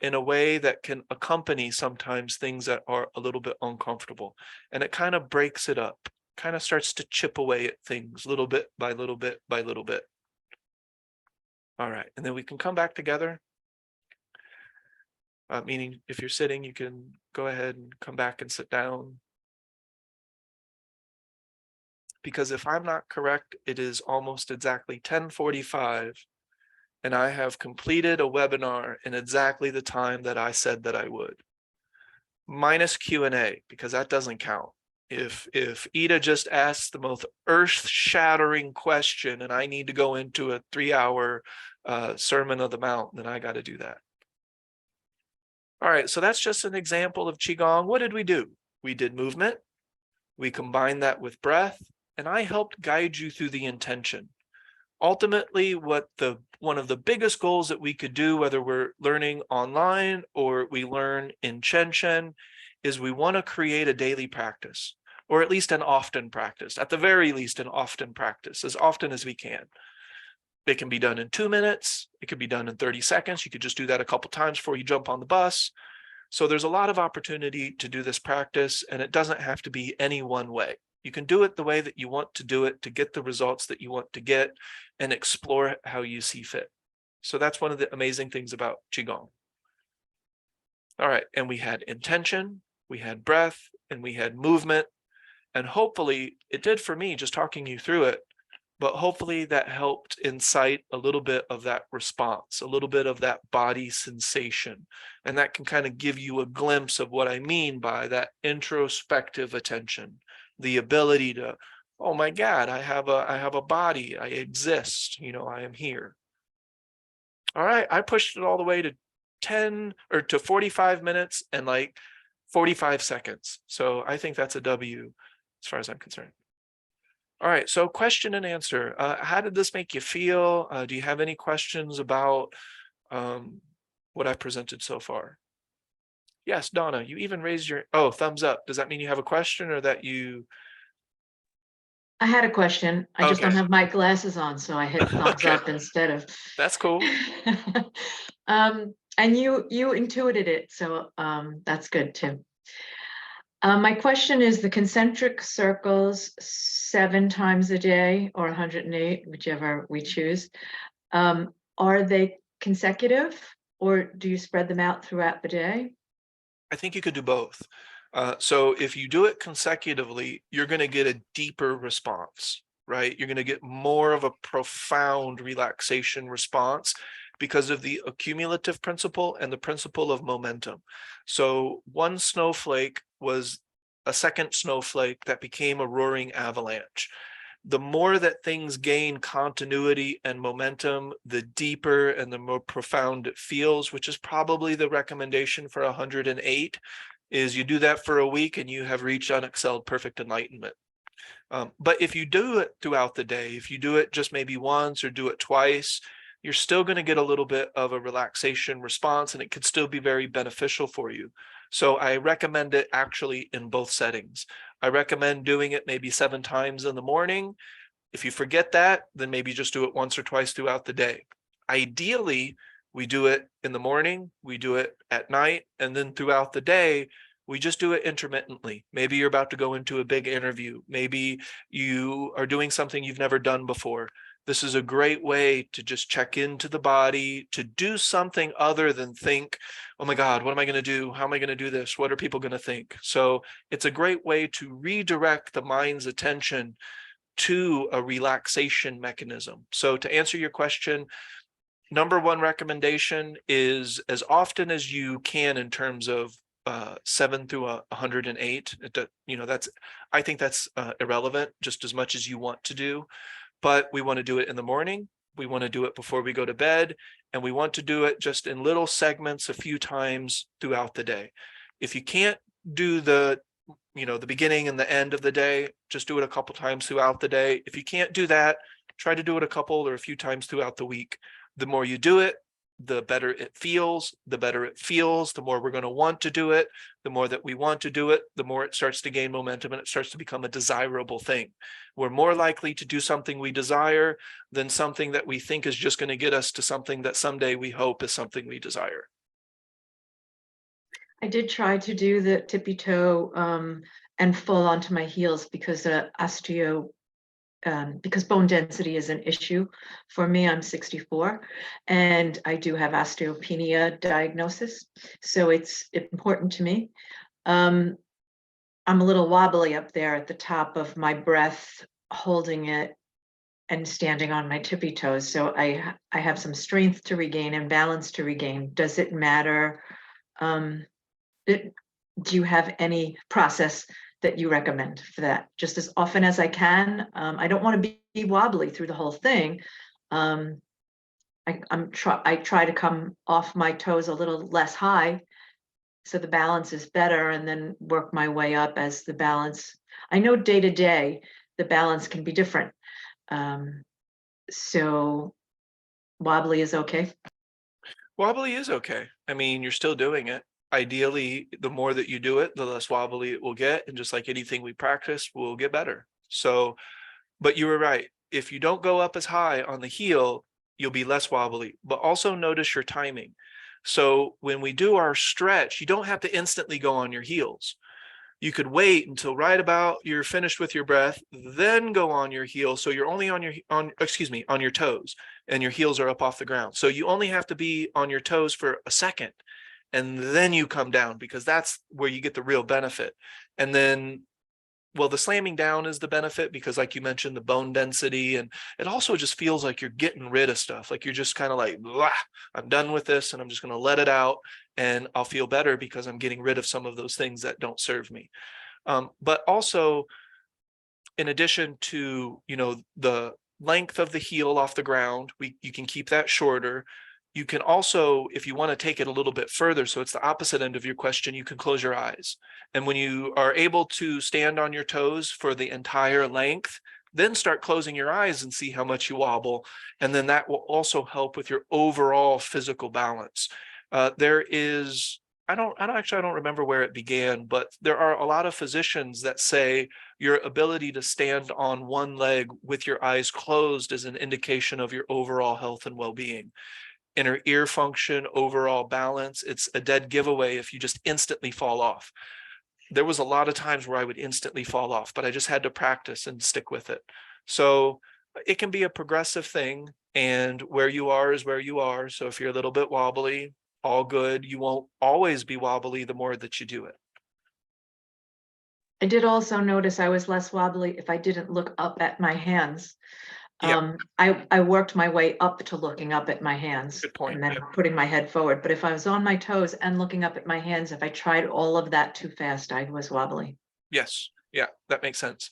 in a way that can accompany sometimes things that are a little bit uncomfortable. And it kind of breaks it up, kind of starts to chip away at things little bit by little bit by little bit. All right, and then we can come back together. Meaning if you're sitting, you can go ahead and come back and sit down. Because if I'm not correct, it is almost exactly 10:45. And I have completed a webinar in exactly the time that I said that I would. Minus Q&A, because that doesn't count. If Ida just asks the most earth-shattering question and I need to go into a 3-hour Sermon of the Mount, then I got to do that. All right, so that's just an example of Qigong. What did we do? We did movement, we combined that with breath, and I helped guide you through the intention. Ultimately, one of the biggest goals that we could do, whether we're learning online or we learn in Shen Shen, is we want to create a daily practice, or at least an often practice, at the very least an often practice, as often as we can. It can be done in 2 minutes. It could be done in 30 seconds. You could just do that a couple times before you jump on the bus. So there's a lot of opportunity to do this practice, and it doesn't have to be any one way. You can do it the way that you want to do it to get the results that you want to get and explore how you see fit. So that's one of the amazing things about Qigong. All right, and we had intention, we had breath, and we had movement. And hopefully it did for me just talking you through it, but hopefully that helped incite a little bit of that response, a little bit of that body sensation. And that can kind of give you a glimpse of what I mean by that introspective attention, the ability to, oh my God, I have a body, I exist, I am here. All right, I pushed it all the way to 10 or to 45 minutes and like 45 seconds. So I think that's a W as far as I'm concerned. All right, so question and answer. How did this make you feel? Do you have any questions about what I've presented so far? Yes, Donna, you even raised your, thumbs up. Does that mean you have a question or that you? I had a question. I just Okay. don't have my glasses on, so I hit thumbs Okay, up instead of. that's cool. And you intuited it, so that's good too. My question is the concentric circles 7 times a day or 108, whichever we choose. Are they consecutive or do you spread them out throughout the day? I think you could do both. So if you do it consecutively, you're going to get a deeper response, right? You're going to get more of a profound relaxation response because of the accumulative principle and the principle of momentum. So one snowflake was a second snowflake that became a roaring avalanche. The more that things gain continuity and momentum, the deeper and the more profound it feels, which is probably the recommendation for 108, is you do that for a week and you have reached unexcelled perfect enlightenment. But if you do it throughout the day, if you do it just maybe once or do it twice, you're still going to get a little bit of a relaxation response and it could still be very beneficial for you. So I recommend it actually in both settings. I recommend doing it maybe 7 times in the morning. If you forget that, then maybe just do it once or twice throughout the day. Ideally, we do it in the morning, we do it at night, and then throughout the day, we just do it intermittently. Maybe you're about to go into a big interview. Maybe you are doing something you've never done before. This is a great way to just check into the body, to do something other than think, oh my God, what am I going to do? How am I going to do this? What are people going to think? So it's a great way to redirect the mind's attention to a relaxation mechanism. So to answer your question, number one recommendation is as often as you can in terms of 7 through 108. I think that's irrelevant, just as much as you want to do. But we want to do it in the morning. We want to do it before we go to bed. And we want to do it just in little segments a few times throughout the day. If you can't do the beginning and the end of the day, just do it a couple times throughout the day. If you can't do that, try to do it a couple or a few times throughout the week. The more you do it, the better it feels. The better it feels, the more we're going to want to do it. The more that we want to do it, the more it starts to gain momentum and it starts to become a desirable thing. We're more likely to do something we desire than something that we think is just going to get us to something that someday we hope is something we desire. I did try to do the tippy toe and fall onto my heels because because bone density is an issue for me. I'm 64 and I do have osteopenia diagnosis, so it's important to me. I'm a little wobbly up there at the top of my breath, holding it and standing on my tippy toes. So I have some strength to regain and balance to regain. Does it matter? Do you have any process that you recommend for that? Just as often as I can. I don't want to be wobbly through the whole thing. I try to come off my toes a little less high so the balance is better, and then work my way up as the balance. I know day to day, the balance can be different. So wobbly is okay. Wobbly is okay. I mean, you're still doing it. Ideally, the more that you do it, the less wobbly it will get. And just like anything we practice, will get better. So, but you were right. If you don't go up as high on the heel, you'll be less wobbly, but also notice your timing. So when we do our stretch, you don't have to instantly go on your heels. You could wait until right about you're finished with your breath, then go on your heel. So you're only on your toes, and your heels are up off the ground. So you only have to be on your toes for a second, and then you come down, because that's where you get the real benefit. And then, well, the slamming down is the benefit, because like you mentioned, the bone density, and it also just feels like you're getting rid of stuff. Like you're just kind of like, I'm done with this, and I'm just going to let it out, and I'll feel better because I'm getting rid of some of those things that don't serve me. But also, in addition to, the length of the heel off the ground, you can keep that shorter. You can also, if you want to take it a little bit further, so it's the opposite end of your question, you can close your eyes. And when you are able to stand on your toes for the entire length, then start closing your eyes and see how much you wobble. And then that will also help with your overall physical balance. There is, I don't remember where it began, but there are a lot of physicians that say your ability to stand on one leg with your eyes closed is an indication of your overall health and well-being. Inner ear function, overall balance. It's a dead giveaway if you just instantly fall off. There was a lot of times where I would instantly fall off, but I just had to practice and stick with it. So it can be a progressive thing, and where you are is where you are. So if you're a little bit wobbly, all good. You won't always be wobbly the more that you do it. I did also notice I was less wobbly if I didn't look up at my hands. Yeah. I worked my way up to looking up at my hands Good point. and then Yep. putting my head forward. But if I was on my toes and looking up at my hands, if I tried all of that too fast, I was wobbly. Yes. Yeah, that makes sense.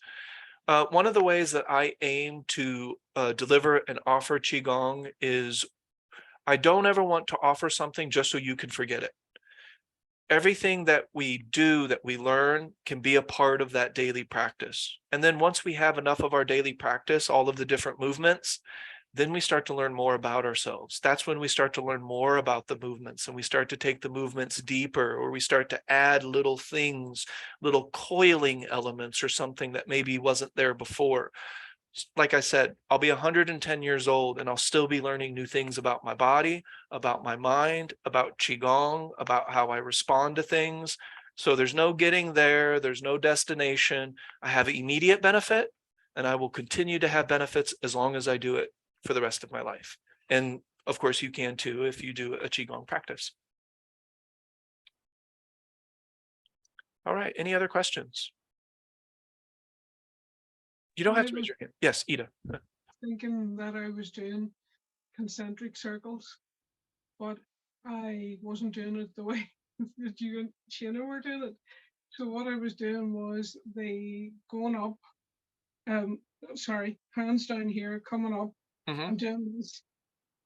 One of the ways that I aim to deliver and offer Qigong is, I don't ever want to offer something just so you can forget it. Everything that we do, that we learn, can be a part of that daily practice. And then once we have enough of our daily practice, all of the different movements, then we start to learn more about ourselves. That's when we start to learn more about the movements, and we start to take the movements deeper, or we start to add little things, little coiling elements or something that maybe wasn't there before. Like I said, I'll be 110 years old and I'll still be learning new things about my body, about my mind, about Qigong, about how I respond to things. So there's no getting there. There's no destination. I have immediate benefit, and I will continue to have benefits as long as I do it for the rest of my life. And of course you can too, if you do a Qigong practice. All right. Any other questions? You don't have to raise your hand. Yes, Ida. Thinking that I was doing concentric circles, but I wasn't doing it the way that you and Shanna were doing it. So what I was doing was going up, hands down here, coming up, and doing this,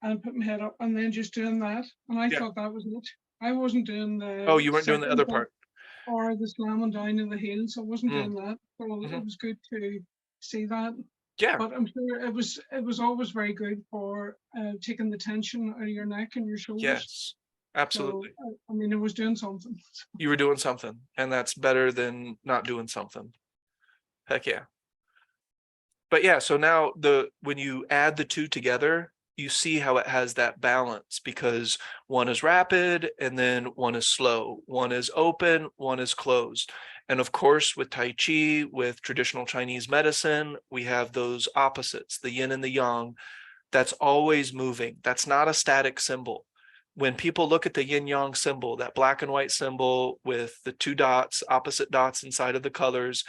and put my head up, and then just doing that. And I thought that was it. I wasn't doing the Oh, you weren't doing the other part. or the slamming down of the heels. I wasn't doing that. So it was good to see that. Yeah. But I'm sure it was always very good for taking the tension out of your neck and your shoulders. Yes, absolutely. So, I mean, it was doing something. You were doing something, and that's better than not doing something. Heck yeah. But yeah, so now when you add the two together, you see how it has that balance, because one is rapid and then one is slow. One is open, one is closed. And of course, with Tai Chi, with traditional Chinese medicine, we have those opposites, the yin and the yang. That's always moving. That's not a static symbol. When people look at the yin yang symbol, that black and white symbol with the two dots, opposite dots inside of the colors,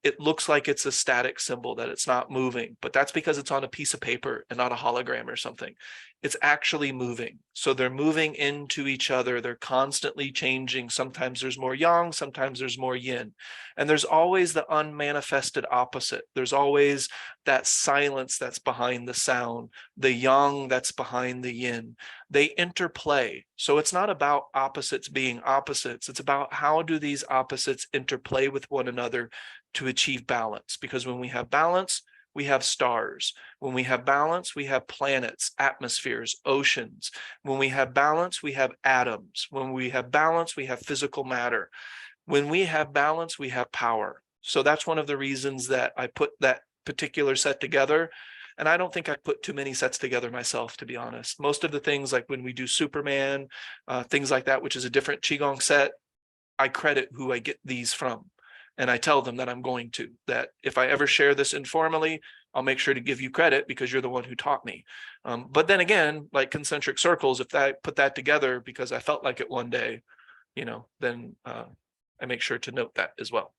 it looks like it's a static symbol, that it's not moving, but that's because it's on a piece of paper and not a hologram or something. It's actually moving. So they're moving into each other. They're constantly changing. Sometimes there's more yang, sometimes there's more yin. And there's always the unmanifested opposite. There's always that silence that's behind the sound, the yang that's behind the yin. They interplay. So it's not about opposites being opposites. It's about how do these opposites interplay with one another to achieve balance. Because when we have balance, we have stars. When we have balance, we have planets, atmospheres, oceans. When we have balance, we have atoms. When we have balance, we have physical matter. When we have balance, we have power. So that's one of the reasons that I put that particular set together. And I don't think I put too many sets together myself, to be honest. Most of the things, like when we do Superman, things like that, which is a different Qigong set, I credit who I get these from. And I tell them that I'm going to, that if I ever share this informally, I'll make sure to give you credit because you're the one who taught me. But then again, like concentric circles, if I put that together because I felt like it one day, then I make sure to note that as well.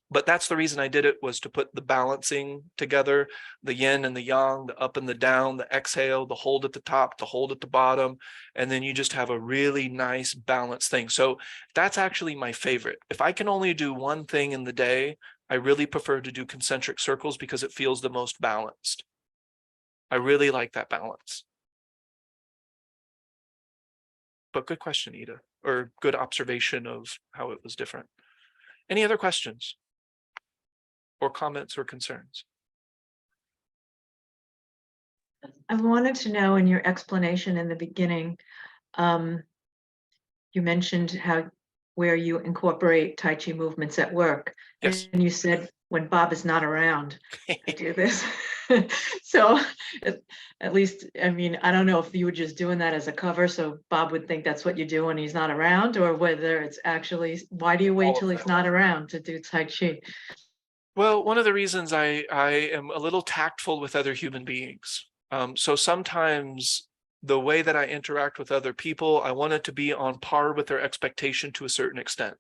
But that's the reason I did it, was to put the balancing together, the yin and the yang, the up and the down, the exhale, the hold at the top, the hold at the bottom, and then you just have a really nice balanced thing. So that's actually my favorite. If I can only do one thing in the day, I really prefer to do concentric circles because it feels the most balanced. I really like that balance. But good question, Ida, or good observation of how it was different. Any other questions or comments or concerns? I wanted to know, in your explanation in the beginning, you mentioned where you incorporate Tai Chi movements at work. Yes. And you said when Bob is not around, I do this. So at least, I mean, I don't know if you were just doing that as a cover, so Bob would think that's what you do when he's not around, or whether it's actually, why do you wait All of till he's that. not around to do Tai Chi? Well, one of the reasons I am a little tactful with other human beings. So sometimes the way that I interact with other people, I want it to be on par with their expectation to a certain extent.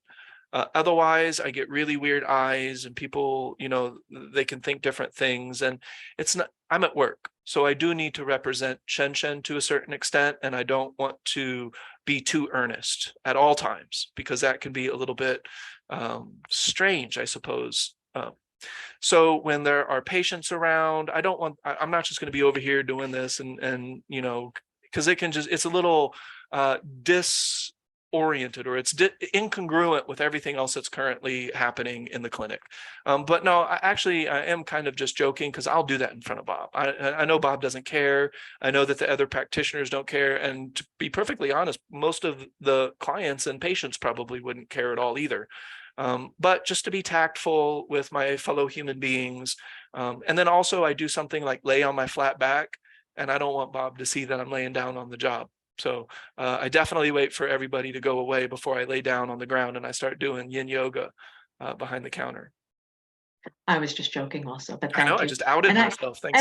Otherwise, I get really weird eyes and people, they can think different things, and it's not, I'm at work. So I do need to represent Shen Shen to a certain extent, and I don't want to be too earnest at all times because that can be a little bit strange, I suppose. So when there are patients around, I'm not just going to be over here doing this and because it's a little disoriented, or it's incongruent with everything else that's currently happening in the clinic. But no, I am kind of just joking because I'll do that in front of Bob. I know Bob doesn't care. I know that the other practitioners don't care. And to be perfectly honest, most of the clients and patients probably wouldn't care at all either. But just to be tactful with my fellow human beings. And then also I do something like lay on my flat back, and I don't want Bob to see that I'm laying down on the job. So I definitely wait for everybody to go away before I lay down on the ground and I start doing yin yoga behind the counter. I was just joking also, but I know, thank I you. just outed And myself. Thanks.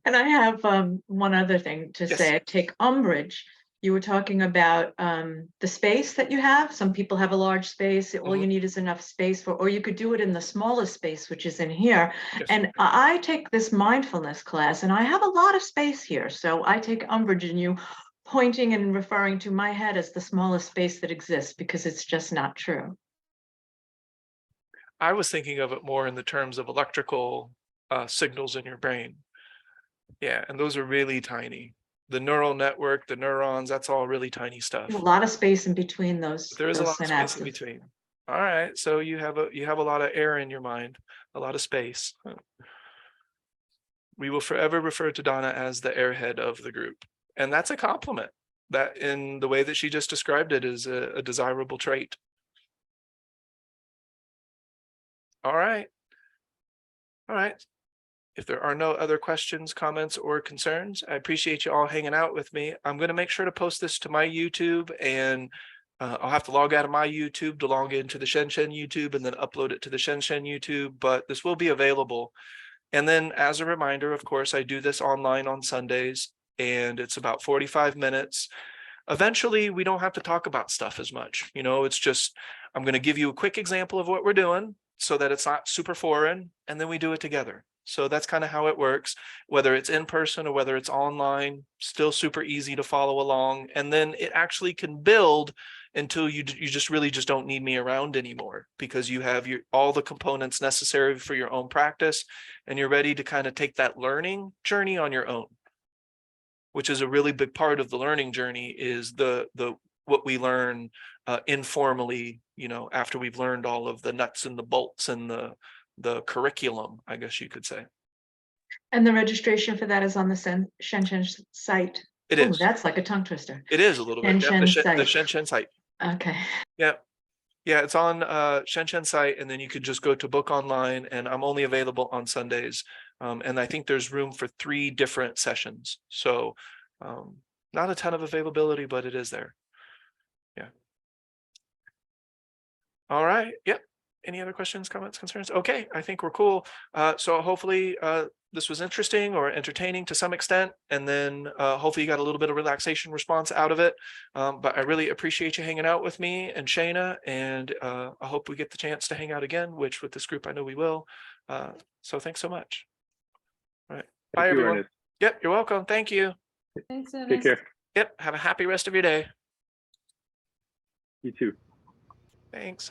and I have one other thing to Yes. say. I take umbrage. You were talking about the space that you have. Some people have a large space. All you need is enough space for, or you could do it in the smallest space, which is in here. Yes. And I take this mindfulness class, and I have a lot of space here. So I take umbrage in you pointing and referring to my head as the smallest space that exists, because it's just not true. I was thinking of it more in the terms of electrical signals in your brain. Yeah, and those are really tiny. The neural network, the neurons, that's all really tiny stuff. A lot of space in between those. There is a lot of space in synapses. between. All right, so you have a lot of air in your mind, a lot of space. We will forever refer to Donna as the airhead of the group, and that's a compliment. That, in the way that she just described it, is a desirable trait. All right. All right. If there are no other questions, comments, or concerns, I appreciate you all hanging out with me. I'm going to make sure to post this to my YouTube, and I'll have to log out of my YouTube to log into the Shen Shen YouTube and then upload it to the Shen Shen YouTube, but this will be available. And then as a reminder, of course, I do this online on Sundays, and it's about 45 minutes. Eventually, we don't have to talk about stuff as much. It's just, I'm going to give you a quick example of what we're doing. so that it's not super foreign, and then we do it together. So that's kind of how it works, whether it's in person or whether it's online, still super easy to follow along. And then it actually can build until you just really just don't need me around anymore, because you have all the components necessary for your own practice, and you're ready to kind of take that learning journey on your own, which is a really big part of the learning journey, is the what we learn informally, you know, after we've learned all of the nuts and the bolts and the curriculum, I guess you could say. And the registration for that is on the Shen Shen site. It Oh, is. that's like a tongue twister. It is a little bit. Shen Yeah, Shen the site. Shen Shen site. Okay. Yeah. Yeah, it's on Shen Shen site, and then you could just go to book online, and I'm only available on Sundays. And I think there's room for 3 different sessions. So not a ton of availability, but it is there. Yeah. All right. Yep. Any other questions, comments, concerns? Okay, I think we're cool. So hopefully this was interesting or entertaining to some extent, and then hopefully you got a little bit of relaxation response out of it. But I really appreciate you hanging out with me and Shayna, and I hope we get the chance to hang out again, which with this group I know we will. So thanks so much. All right. Bye, everyone. Ernest. Yep, you're welcome. Thank you. Thanks, Take Ernest. care. Yep, have a happy rest of your day. You too. Thanks.